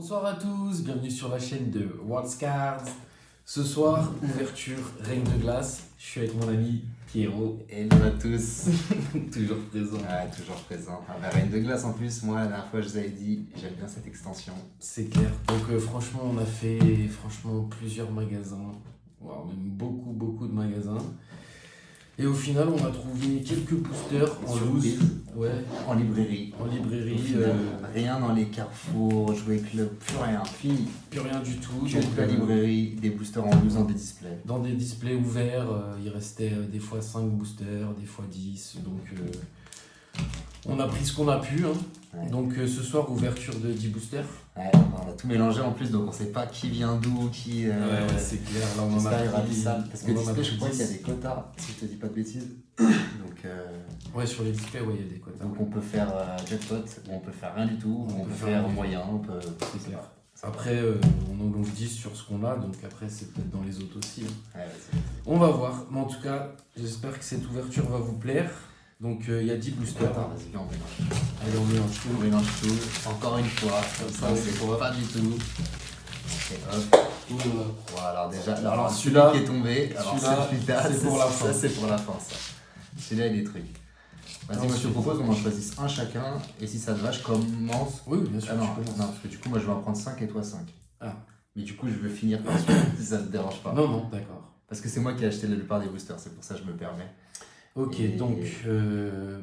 Bonsoir à tous, bienvenue sur la chaîne de World Cards. Ce soir, ouverture Reine de glace. Je suis avec mon ami Pierrot. Hello à tous. Toujours présent. Ouais, toujours présent. Ah bah, Reine de glace en plus, moi la dernière fois je vous avais dit, j'aime bien cette extension. C'est clair. Donc franchement, on a fait plusieurs magasins, voire même beaucoup de magasins. Et au final, on a trouvé quelques boosters en loose. Ouais, En librairie. en librairie. Au final, rien dans les carrefours, jouets club, plus rien, fini. Plus rien du tout. Que Donc, de la librairie, des boosters en loose dans des displays. dans des displays ouverts, il restait des fois 5 boosters, des fois 10. Donc on a pris ce qu'on a pu. Hein. Ouais. Donc ce soir, ouverture de 10 boosters. Ouais, on a tout mélangé en plus, donc on sait pas qui vient d'où, qui. C'est clair. Là, on en J'espère a qu'il y aura pris. des salles. Parce que on en a display, pris je crois qu'il y a 10. des quotas, si je te dis pas de bêtises. Donc, Ouais, sur les displays, ouais, il y a des quotas. donc on peut faire jackpot, ou on peut faire rien du tout, ou on peut faire moyen, on peut. C'est clair. Après, on englobe 10 sur ce qu'on a, donc après, c'est peut-être dans les autres aussi. Hein. Ouais, vas-y. On va voir. Mais en tout cas, j'espère que cette ouverture va vous plaire. Donc il y a 10 boosters. Attends, vas-y, viens, on mélange. Allez, on mélange tout. On mélange tout, encore une fois, comme ça, Ouais, c'est ouais. pas du tout. Et hop, Oula. voilà, alors déjà, Alors, alors celui-là, celui qui est tombé, alors celui-là, c'est pour la fin. Ça, c'est pour la fin, ça. Celui-là, il est truc. Vas-y, moi je te propose qu'on en choisisse un chacun, et si ça te va, je commence. Oui, bien sûr. Ah non, tu commences. non, parce que du coup, moi je vais en prendre 5 et toi 5. Ah. Mais du coup, je veux finir par celui-là, si ça te dérange pas. Non, d'accord. Parce que c'est moi qui ai acheté la plupart des boosters, c'est pour ça que je me permets. Ok, Et- donc,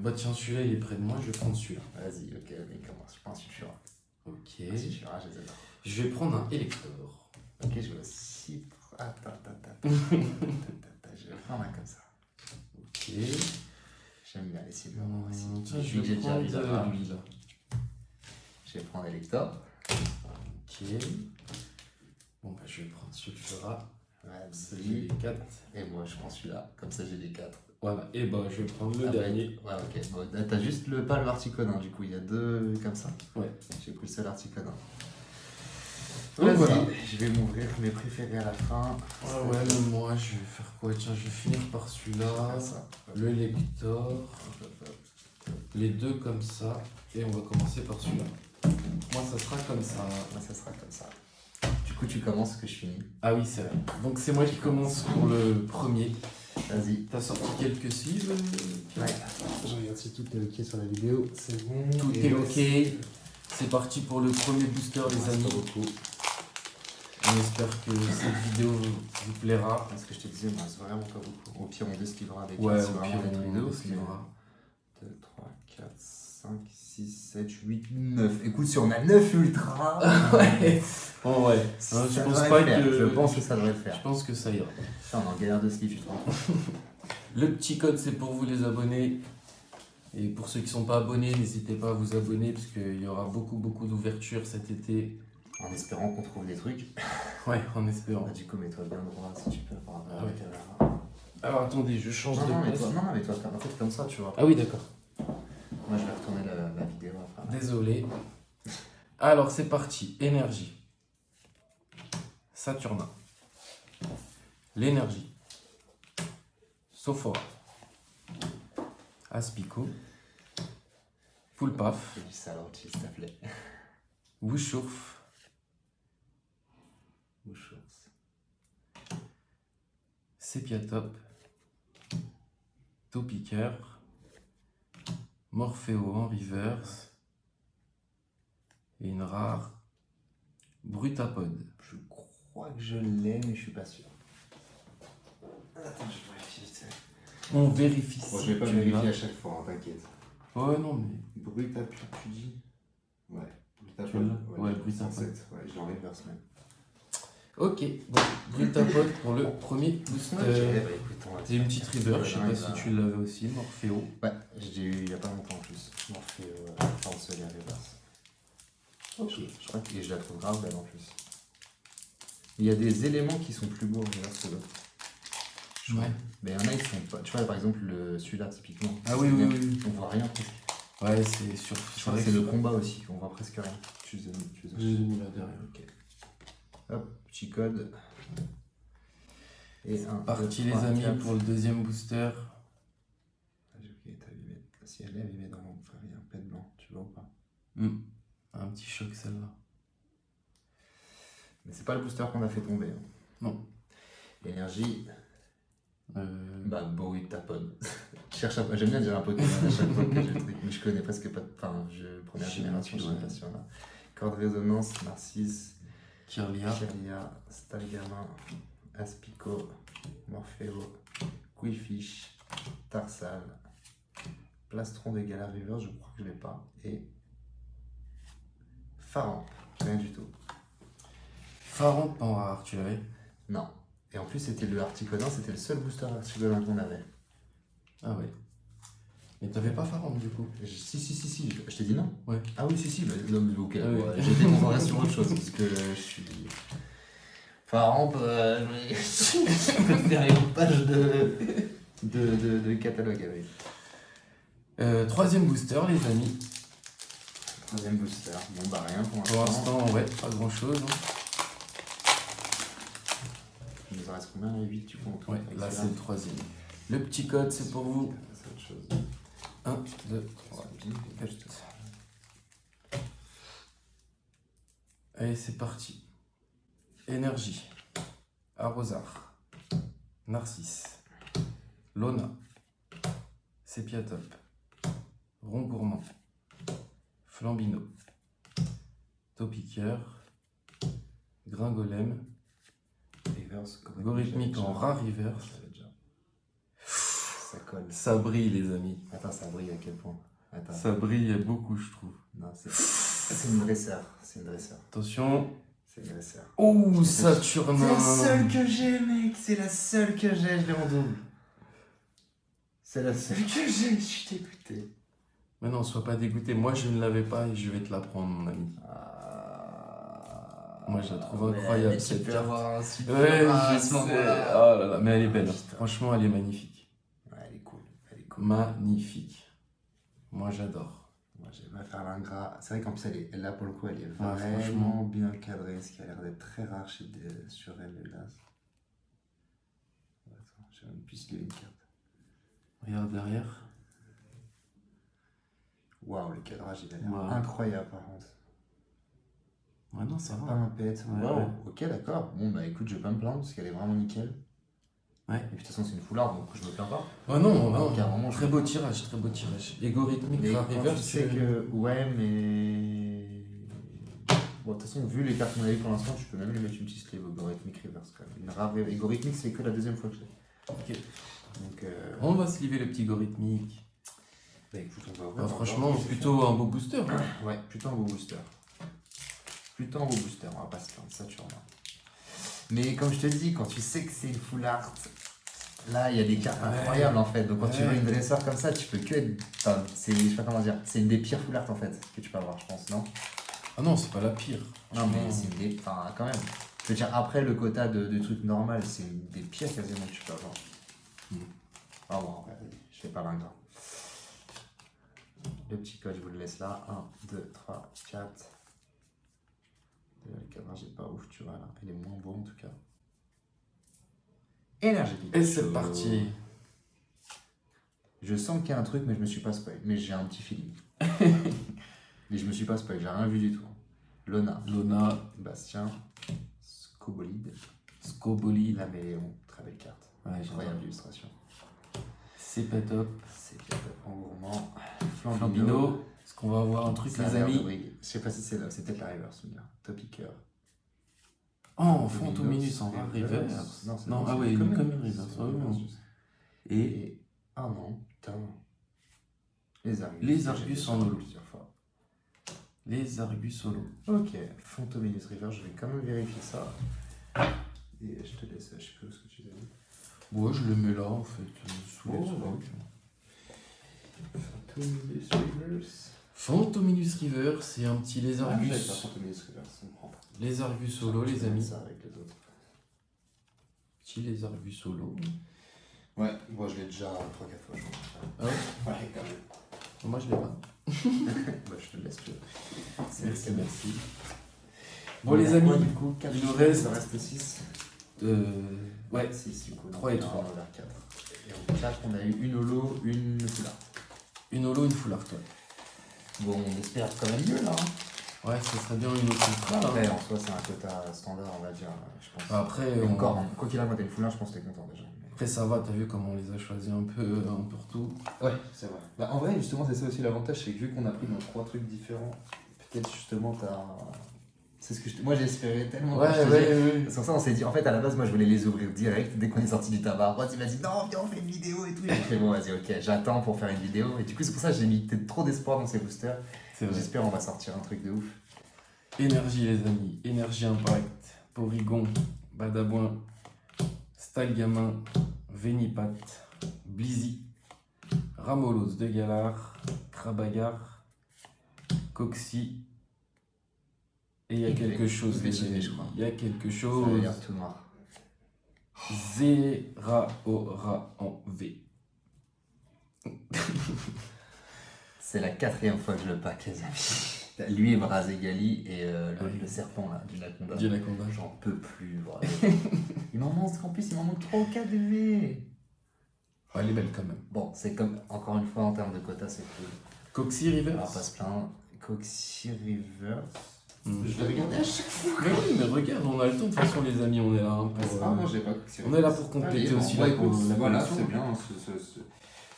bah tiens, celui-là il est près de moi, je vais prendre celui-là. Vas-y, ok, mais commence, je prends un sulfura. Ok. Un sulfura, je les adore. Je vais prendre un Elector. Ok, je vais aussi. Attends. Je vais prendre un comme ça. Ok. J'aime bien les silver aussi. Tiens, je Celui que vais j'ai déjà prendre vu là-bas. lui là. Je vais prendre Elector. Ok. Bon, bah je vais prendre Sulfura. Ça, j'ai Vas-y. les 4. Et moi, je prends celui-là. Comme ça, j'ai les 4. Voilà, et bah je vais prendre le dernier. Ouais, ok. Bon, t'as juste pas le Articonin, du coup. Il y a deux comme ça. Ouais. J'ai pris le seul Articonin. Donc Vas-y, voilà. je vais m'ouvrir mes préférés à la fin. Ah ouais, mais moi je vais faire quoi? Tiens, je vais finir par celui-là. Comme ça. Le Lector. Les deux comme ça. Et on va commencer par celui-là. Moi ça sera comme ça. Moi, ça sera comme ça. Du coup, tu commences que je finis. Ah oui, c'est vrai. Donc c'est moi qui commence pour le premier. Vas-y. T'as sorti quelques cibles? Ouais. Je regarde si tout est ok sur la vidéo, c'est bon. Tout Et est ouais, ok. C'est parti pour le premier booster, les Merci amis. beaucoup. On espère que cette vidéo vous plaira. Parce que je te disais, il me reste vraiment pas beaucoup. Au pire, on esquivera avec Ouais, si au vraiment pire, des trucs on de ouf, esquivera. 2, 3, 4, 5, 6, 7, 8, 9. Écoute, si on a 9 ultras, Ouais. Oh ouais. ça je pense devrait pas le faire. que. Je pense que ça devrait le Je faire. pense que ça ira. Putain, on est en galère de slip, tu te rends compte. Le petit code, c'est pour vous les abonnés. Et pour ceux qui ne sont pas abonnés, n'hésitez pas à vous abonner parce qu'il y aura beaucoup d'ouvertures cet été. En espérant qu'on trouve des trucs. Ouais, en espérant. Du coup, mets-toi bien droit si tu peux par rapport Ah à la ouais. caméra. Alors attendez, je change Non, de non, place. mais toi, en fait, comme ça, tu vois. Ah oui, d'accord. Moi, je vais retourner la vidéo après. Désolé. Alors c'est parti. Énergie. Saturnin. L'énergie. Sophora. Aspico. Poulpaf. Fais du salorti, s'il te plaît. Wushourf. Bouchours. Sepiatop. Topiqueur. Morpheo en reverse. Et une rare. Brutapod. Je crois que je l'ai, mais je suis pas sûr. Attends, je vais vérifier. Tu sais. On vérifie Bon, si je vais pas tu vérifier l'as. à chaque fois, hein, t'inquiète. Ouais, non, mais. Brutapod, tu dis? Ouais. Tu l'as? Ouais, Brutapod. 107. Ouais, je l'enlève vers semaine. Ok, bon, Brutapod pour le premier booster. bah écoute, on va C'est une petite river, je sais pas Ouais, si bah, tu l'avais aussi, Morpheo. Ouais, j'ai eu il y a pas longtemps en plus. Morphée, Chancelier Reverse. Ok. Je crois que je la trouve grave belle en plus. Il y a des éléments qui sont plus beaux en reverse que d'autres. Ouais. Mais il y en a, ils sont pas. Tu vois, par exemple, celui-là, typiquement. Ah oui, oui, oui. On voit rien presque. Ouais, c'est sur. Je crois que c'est le combat aussi, on voit presque rien. Tu les as mis là derrière. Ok. Hop, petit code. Et un. Parti deux, les trois, amis quatre. pour le deuxième booster. Ah, j'ai oublié, t'as abîmé. Si elle est abîmée dans mon frère, il y a un pet blanc, tu vois ou pas? Un petit choc celle-là. Mais c'est pas le booster qu'on a fait tomber. Hein. Non. Énergie. Euh, Bah, Bowie taponne. J'aime bien dire un Pokémon à chaque fois que j'ai le truc, mais je connais presque pas. Enfin, première génération, je sais pas si on a. Corde résonance, Narcisse, Kirlia. Kirlia, Stalgama, Aspico, Morpheo, Quillfish, Tarsal, Plastron de Gala River, je crois que je l'ai pas, et Faramp, rien du tout. Faramp en rare, tu l'avais? Non. Et en plus, c'était le Articodin, c'était le seul booster Articodin qu'on avait. Ah ouais. Mais t'avais pas Faramp du coup? Si, je t'ai dit non. Ouais. Ah oui, si, bah, non, mais ok, Ah oui. ouais, j'étais concentré sur autre chose, parce que je suis... Faramp, je peux faire une page de catalogue avec. Troisième booster, les amis. Troisième booster, bon bah rien pour Pour l'instant. l'instant, ouais, pas grand chose. Il nous en reste combien là? 8 du coup? Ouais, là c'est le troisième. Le petit code, c'est pour vous. C'est autre chose. 1, 2, 3, 4. Allez, c'est parti. Énergie. Arrosard. Narcisse. Lona. Sépiatop. Rond gourmand. Flambino. Topiqueur. Gringolem. Reverse, Gorithmique en rare reverse. J'avais déjà. Ça colle. Ça brille, les amis. Attends, ça brille à quel point? Attends. Ça brille beaucoup, je trouve. Non, c'est une dresseur. C'est une dresseur. Attention. C'est une dresseur. Oh, C'est la Saturnin. seule que j'ai, mec. C'est la seule que j'ai. Je l'ai en double. C'est la seule que j'ai. Je suis dégoûté. Mais non, sois pas dégoûté. Moi, je ne l'avais pas et je vais te la prendre, mon ami. Moi, je la trouve incroyable, mais cette tu peux carte. avoir un super. Ouais, à je ce sais. moment-là. Oh là là, mais elle est belle. Putain. Franchement, elle est magnifique. Ouais, elle est cool. Elle est cool. Magnifique. Moi, j'adore. Moi, j'aime pas faire l'ingrat. C'est vrai qu'en plus, là, pour le coup, elle est Ah, vraiment franchement. bien cadrée, ce qui a l'air d'être très rare sur elle, le glace. Attends, j'ai même plus qu'il y a une carte. Regarde derrière. Waouh, le cadrage, il a l'air Ouais. incroyable, par contre. Ouais, non, ça Pas va. un pet. Ouais, Waouh, ouais. ok, d'accord. Bon, bah écoute, je vais pas me plaindre parce qu'elle est vraiment nickel. Ouais. Et puis, de toute façon, c'est une foularde, donc je me plains pas. Oh non, non. Donc, carrément, Très beau tirage, très beau tirage. Égorithmique, Mais rare quand reverse. tu sais que. Ouais, mais. Bon, de toute façon, vu les cartes qu'on a eues pour l'instant, tu peux même lui mettre une petite sleeve Algorithmic Reverse quand même. Une rare Algorithmique, c'est que la deuxième fois que je l'ai. Ok. Donc. On va se livrer le petit gorithmique. Bah écoute, on va Bah, ouvrir. franchement, plutôt un beau booster. Hein. Ouais, plutôt un beau booster. Plutôt un beau booster, on va pas se plaindre, ça tu remarques. Mais comme je te dis, quand tu sais que c'est une full art, là il y a des cartes Ouais. incroyables en fait. Donc quand tu Ouais. veux une dresseur comme ça, tu peux que être. Enfin, c'est, je sais pas comment dire, c'est une des pires full art en fait que tu peux avoir, je pense, non? Ah non, c'est pas la pire. Non, mais Franchement. c'est une des. Enfin, quand même. Je veux dire, après le quota de trucs normal, c'est une des pires quasiment que tu peux avoir. Ah bon, en vrai, je fais pas l'ingrat. Le petit code, je vous le laisse là. 1, 2, 3, 4. Le cadrage est pas ouf, tu vois là. Il est moins beau en tout cas. Énergétique. Et c'est parti. Je sens qu'il y a un truc, mais je me suis pas spoil. Mais j'ai un petit feeling. Mais je me suis pas spoil, j'ai rien vu du tout. Lona, Lona, Bastien, Scobolide, Scobolide. Laméléon, très belle carte. Ouais, Incroyable illustration. Sepatop. C'est bien en gourmand. Flambino. Est-ce qu'on va avoir un truc, Ça a les l'air de amis? briller. Je sais pas si c'est là, c'est peut-être la reverse, on dirait. Topiqueur. Oh, Fontominus en rare reverse. Non, c'est Non, bon, ah c'est oui, une une commune. commune reverse. C'est Ouais, une ouais. reverse. Et Ah non, putain. Les Argus. Les J'ai Argus déjà en vu holo. plusieurs fois. les Argus solo. Ok, Fontominus River, je vais quand même vérifier ça. Et je te laisse, je sais plus ce que tu as dit. Ouais, je le mets là en fait, sous les Oh, trucs. Fontominus Rivers. Fontominus River, c'est un petit Ah, lézargus. j'avais pas Fontominus River, ça me prend. Lézargus solo, les Je vais amis. mettre ça avec les autres. Petit lézargus solo. Ouais, moi je l'ai déjà 3-4 fois, je crois. Ah ouais? Ouais, quand même. Moi, je l'ai pas. Bah, je te le laisse, tu vois. Merci. Merci. Bon, les amis, du coup, il nous reste- 6. Ouais, 6 du coup. 3 et 3. On a 4. Et en 4, on a eu une holo, une full art. une holo, une full art. Ouais. Bon, on espère quand même mieux là. Ouais, ce serait bien une autre ultra. Après, Hein. en soi, c'est un quota standard, on va dire, je pense. Après, Et encore, quoi qu'il arrive, quand t'as une foulard, je pense que t'es content déjà. Après, ça va, t'as vu comment on les a choisis un peu tout. Ouais, c'est vrai. Bah, en vrai, justement, c'est ça aussi l'avantage, c'est que vu qu'on a pris dans 3 trucs différents, peut-être justement, c'est ce que moi j'espérais tellement. Ouais. C'est pour ça on s'est dit, en fait, à la base, moi je voulais les ouvrir direct dès qu'on est sorti du tabac. Après, tu m'as dit, non, viens, on fait une vidéo et tout. J'ai fait, bon, vas-y, ok, j'attends pour faire une vidéo. Et du coup, c'est pour ça que j'ai mis peut-être trop d'espoir dans ces boosters. C'est vrai. J'espère on va sortir un truc de ouf. Énergie, les amis. Énergie Impact. Porygon. Badabouin. Stalgamin. Vénipat. Blizzy. Ramolos de Galar. Krabagar. Coxy. Et il y a quelque chose, les amis. Il y a quelque Ça chose. veut dire tout noir. Zeraora en V. C'est la 4e fois que je le pack, les amis. Lui et Brazegali et le serpent là, du Naconda. Du Naconda. J'en peux plus, vraiment. Il m'en manque, en plus, il m'en manque 3 ou 4 de V. Ouais, elle est belle quand même. Bon, c'est comme, encore une fois, en termes de quota, c'est cool. Coxy River. On va pas se plaindre. Coxy River. Je vais regarder à chaque fois. Mais oui, mais regarde, on a le temps. De toute façon, les amis, on est là. Hein, pour, moi j'ai pas Coxy on est là pour compléter aussi la voilà, collection. c'est bien.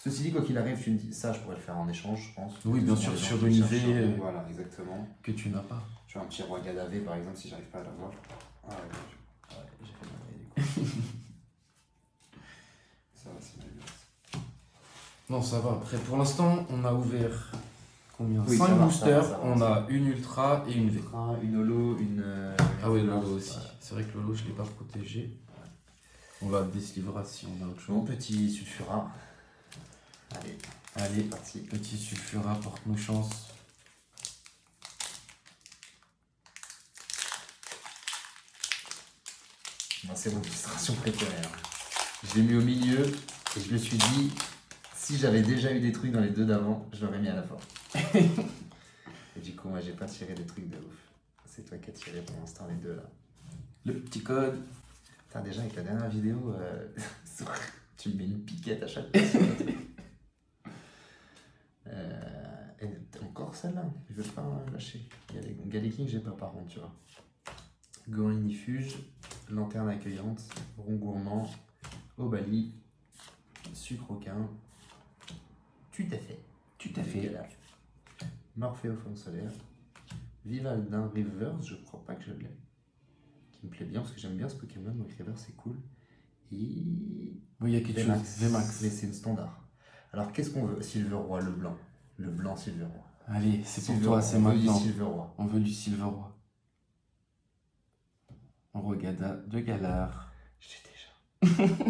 Ceci dit, quoi qu'il arrive, tu me dis ça, je pourrais le faire en échange, je pense. Oui, bien sûr, sur une V. Voilà, exactement. Que tu n'as pas. Tu as un petit roi Gadavé par exemple, si j'arrive pas à l'avoir. Ah ouais, j'ai fait ma du coup. Ça va, c'est mal. Non, ça va. Après, pour l'instant, on a ouvert combien Oui, 5 ça va, boosters. ça va, on a une Ultra et une V. Une holo, une. Ah oui, une Lolo lance, aussi. voilà. C'est vrai que Lolo, je ne l'ai pas protégé. On va déslivrer si on a autre Mon chose. petit sulfura. Allez, Allez, c'est parti. petit Sulfura, porte-nous chance. Moi, c'est mon illustration préférée. Hein. Je l'ai mis au milieu et je me suis dit, si j'avais déjà eu des trucs dans les deux d'avant, je l'aurais mis à la fin. Et du coup, moi, j'ai pas tiré des trucs de ouf. C'est toi qui as tiré pour l'instant les deux là. Le petit code. Putain, déjà, avec la dernière vidéo, tu me mets une piquette à chaque fois. sur le truc. Et encore celle-là, je veux pas lâcher. Il y a les Galliking, j'ai pas par contre, tu vois. Gorinifuge, lanterne accueillante, rond gourmand, Obali, sucre aucun. Tout à fait. Morphéophone solaire, Vivaldin Reverse, je crois pas que je l'ai. Qui me plaît bien parce que j'aime bien ce Pokémon, donc Reverse c'est cool. Et. Oui, il y a quelque chose. VMAX. Mais c'est une standard. Alors qu'est-ce qu'on veut? Silverroi, le blanc. Le blanc Silverroi. Allez, c'est pour Silver- toi, c'est on veut du maintenant. Silverroi. On veut du Silverroi. On regarde de Galar. Je l'ai déjà.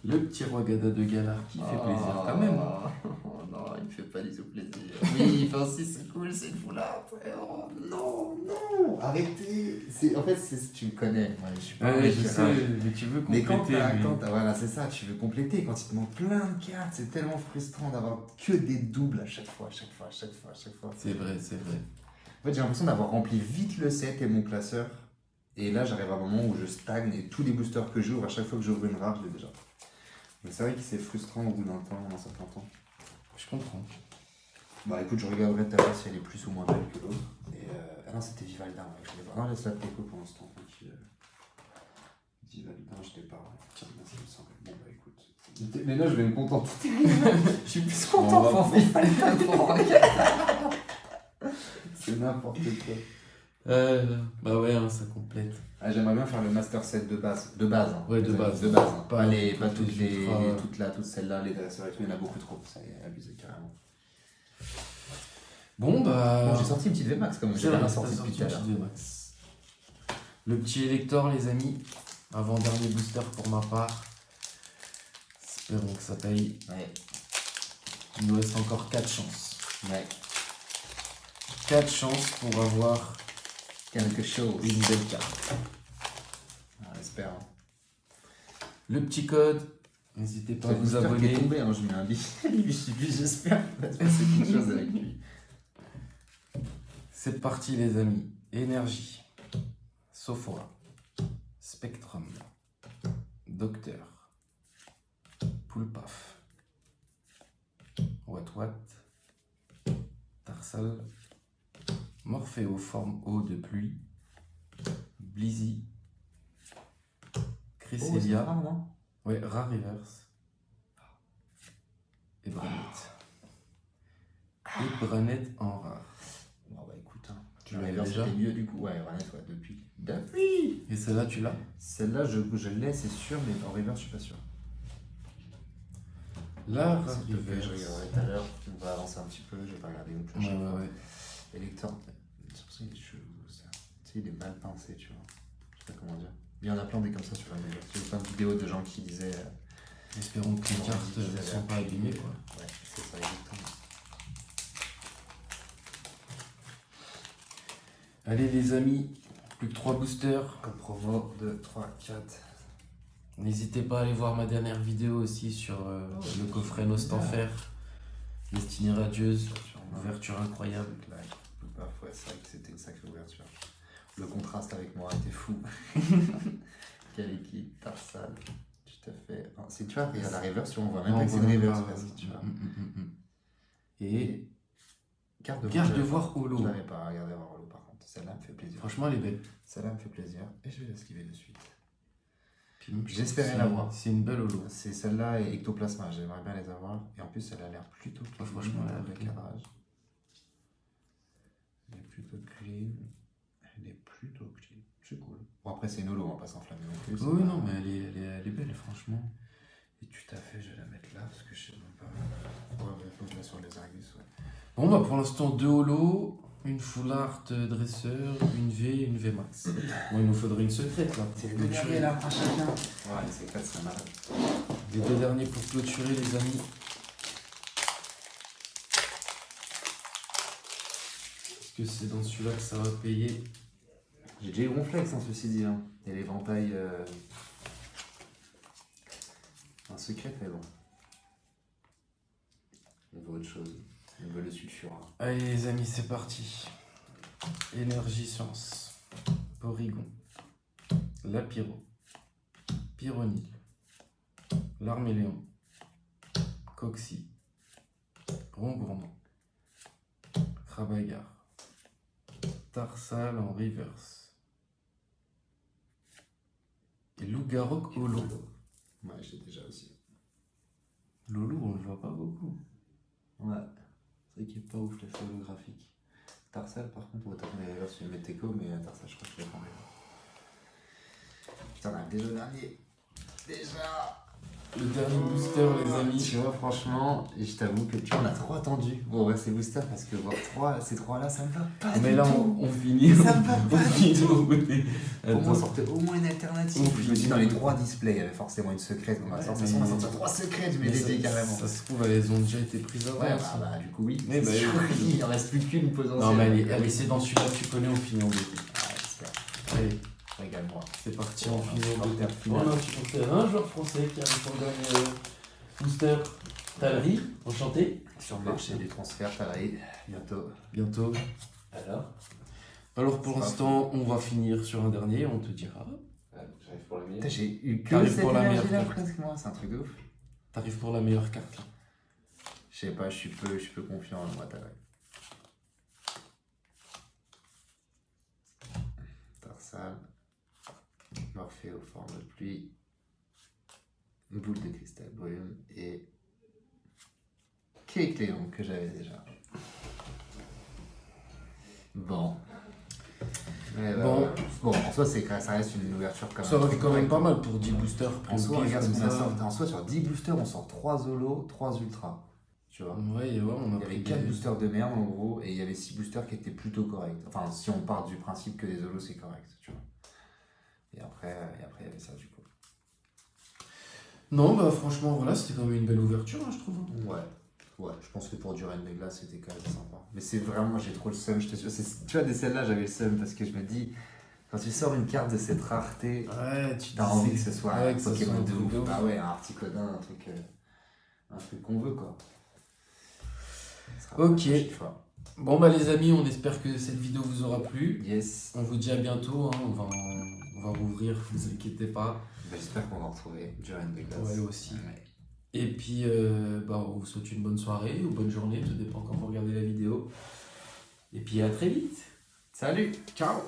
Le petit Rogada de Galar qui fait plaisir quand même. Oh non, il me fait pas du tout plaisir. Oui, enfin si c'est cool, c'est une foulard. Oh non, non, arrêtez. En fait, tu me connais. Moi, je suis pas. Ouais, je sais, mais tu veux Mais compléter. quand voilà, c'est ça, tu veux compléter. Quand il te manque plein de cartes, c'est tellement frustrant d'avoir que des doubles à chaque fois. C'est vrai, c'est vrai. En fait, j'ai l'impression d'avoir rempli vite le set et mon classeur. Et là, j'arrive à un moment où je stagne et tous les boosters que j'ouvre, à chaque fois que j'ouvre une rare, je l'ai déjà. Mais c'est vrai que c'est frustrant au bout d'un temps, d'un certain temps. Je comprends. Bah écoute, je regarderai tout à l'heure si elle est plus ou moins belle que l'autre. Et ah non, c'était Vivaldin, ouais, je l'ai pas. Non, laisse la déco pour l'instant, tranquille. Vivaldin, je l'ai pas. Tiens, merci, il me semble. Bon bah écoute. Mais là, je vais me contenter. Je suis plus content pour Vivaldin pour regarder. C'est n'importe quoi. Bah ouais, hein, ça complète. Ah, j'aimerais bien faire le master set de base. De base, hein. Ouais, de base. De base. Hein. Pas Pas toutes toutes les ultras. toutes celles-là, les dresseurs et tout, il y en a beaucoup trop. Ça est abusé carrément. Bon, bah. Bon, j'ai sorti une petite VMAX quand même. J'ai J'ai pas sorti depuis tout à l'heure. Max. Le petit Elector, les amis. Avant-dernier booster pour ma part. Espérons que ça paye. Ouais. Il nous reste encore 4 chances. Ouais. 4 chances pour avoir Quelque chose. une belle carte. On espère. Hein. Le petit code, n'hésitez pas à vous J'espère qu'il abonner. est tombé, hein. Je mets un billet. J'espère qu'il va se passer quelque chose avec lui. C'est parti, les amis. Énergie. Sophora. Spectrum. Docteur. Poulpaf. Wat. Tarsal. Morpheo forme eau de pluie. Blizzy. Oh, c'est Cresselia. rare, non? Ouais, rare reverse. Et Branette. Et Branette en rare. Bon, bah écoute, hein. Tu Le l'avais reverse, déjà c'était mieux du coup. Ouais, Renette, ouais, depuis. Depuis. Et celle-là, tu l'as? Celle-là, je l'ai, c'est sûr, mais en reverse, je suis pas sûr. La rare S'il te plaît, je reverse. regarderai tout à l'heure. On va avancer un petit peu, je vais pas regarder une prochaine fois. Ouais. Et Lecteur, c'est pour ça qu'il est chelou, ça. Tu sais, il est mal pincé, tu vois. Je sais pas comment dire. Il y en a plein des comme ça sur la vidéo. J'ai vu plein de vidéos de gens qui disaient. Espérons que les cartes ne sont pas abîmées, quoi. Ouais, c'est ça, exactement. Allez, les amis, plus que 3 boosters. Comme promo, 2, 3, 4. N'hésitez pas à aller voir ma dernière vidéo aussi sur le coffret Nostanfer. Destinée radieuse. Ouverture incroyable. Ouais, c'est vrai que c'était une sacrée ouverture. Le contraste avec moi était fou. Quelle équipe, Tarsal. Tout à fait. Non, si tu vois, regarde la reverse, on voit même pas que c'est une reverse presque, tu vois. Et Garde garde de voir Holo. Je l'avais pas regardé voir Holo par contre. Celle-là me fait plaisir. Franchement, elle est belle. Celle-là me fait plaisir. Et je vais l'esquiver de suite. Puis, J'espérais l'avoir. C'est une belle Holo. C'est celle-là et Ectoplasma. J'aimerais bien les avoir. Et en plus, elle a l'air plutôt clean. Franchement, elle a l'air le clean. cadrage. Elle est plutôt clean. Elle est plutôt clean. C'est cool. Bon, après, c'est une holo, on va pas s'enflammer non plus. Oui, non, mais elle est belle, franchement. Et tout à fait, je vais la mettre là parce que je sais même pas. Ouais, il faut que je la sur les Argus. Ouais. Bon, bah pour l'instant, 2 Holo, une Full Art Dresseur, une V et une V Max. Bon, il nous faudrait une secrète là. Pour clôturer. là, à chacun. Ouais, c'est 4, c'est malade. Les 2 derniers pour clôturer, les amis. Est-ce que c'est dans celui-là que ça va payer? J'ai déjà eu Ronflex, hein, ceci dit. Hein. Et l'éventail. Un secret, mais bon. On veut autre chose. On veut le sulfura. Allez les amis, c'est parti. Énergie Science. Porygon. Lapiro. Pyronil. Larméléon. Coxy. Rongourmand. Krabagar. Tarsal en reverse. Et Lougarok Holo. Ouais, j'ai déjà aussi. Lolo, on le voit pas beaucoup. Ouais. C'est vrai qu'il est pas ouf l'effet holographique. Tarsal, par contre, on va taper les reverses sur Meteco, mais Tarsal, je crois que je l'ai pas. Putain, on a déjà le dernier. Déjà. Le dernier booster, les amis. Tu vois, franchement, et je t'avoue que tu vois, on a trop attendu. Bon, ouais, c'est booster parce que voir ces trois-là, ça me va pas. Mais du là, tout. on finit. Ça me va On pas finit du au tout. côté. Pour moi, Attends. sortait au moins une alternative. Je me dis, dans les 3 displays, il y avait forcément une secrète. On va sortir, on va sortir 3 secrètes, mais l'été carrément. Ça se trouve, elles ont déjà été prises avant. Ouais, aussi. bah, du coup, oui. Mais bah, sûr, oui. il en reste plus qu'une potentielle. Non, mais allez, c'est dans celui-là que tu connais, on finit en beauté. Ah, j'espère. Allez, Régale-moi. c'est parti, on finit en beauté. Porteur On final. a un petit porteur, un joueur français qui arrive pour gagner booster. Talry, enchanté. Sur le marché des transferts, pareil, bientôt. Bientôt. Alors pour C'est pas l'instant, on va finir sur un dernier, on te dira. J'arrive pour la meilleure. J'ai eu que T'arrives cette pour la meilleure énergie-là carte. presque, moi. C'est un truc de ouf. T'arrives pour la meilleure carte là. Je sais pas, je suis peu confiant en moi, Talry. Tarsal. Morphée aux formes de pluie. Boule de cristal brume et Kécléon que j'avais déjà. Bon. Mais Bon. bon, en soi, ça reste une ouverture quand même. Ça revient quand même pas mal pour 10 boosters. En soi, regarde, comme on a ça. sorti, en soi, sur 10 boosters, on sort 3 Zolos, 3 Ultras. Tu vois. Ouais, on a Il y avait pris 4 des- boosters de merde en gros, et il y avait 6 boosters qui étaient plutôt corrects. Enfin, si on part du principe que les Zolos c'est correct, tu vois. Et après, il y avait ça du coup. Non, bah franchement, voilà, c'était quand même une belle ouverture, hein, je trouve. Ouais, je pense que pour du Reine des Glaces, c'était quand même sympa. Mais c'est vraiment, j'ai trop le seum, je te jure. Tu vois, de celle-là, j'avais le seum parce que je me dis, quand tu sors une carte de cette rareté, Ouais, tu t'as envie que ce soit ouais, un que ce Pokémon soit un de truc de ouf. ouf. Bah ouais, un Articodin, un truc qu'on veut quoi. Ce sera Ok. la prochaine fois. Bon, bah les amis, on espère que cette vidéo vous aura plu. Yes. On vous dit à bientôt, hein, on va rouvrir, vous inquiétez pas. Bah, j'espère qu'on va retrouver du Reine des Glaces. Ouais, aussi. Ouais. Et puis, bah, on vous souhaite une bonne soirée ou bonne journée, tout dépend quand vous regardez la vidéo. Et puis à très vite. Salut. Ciao.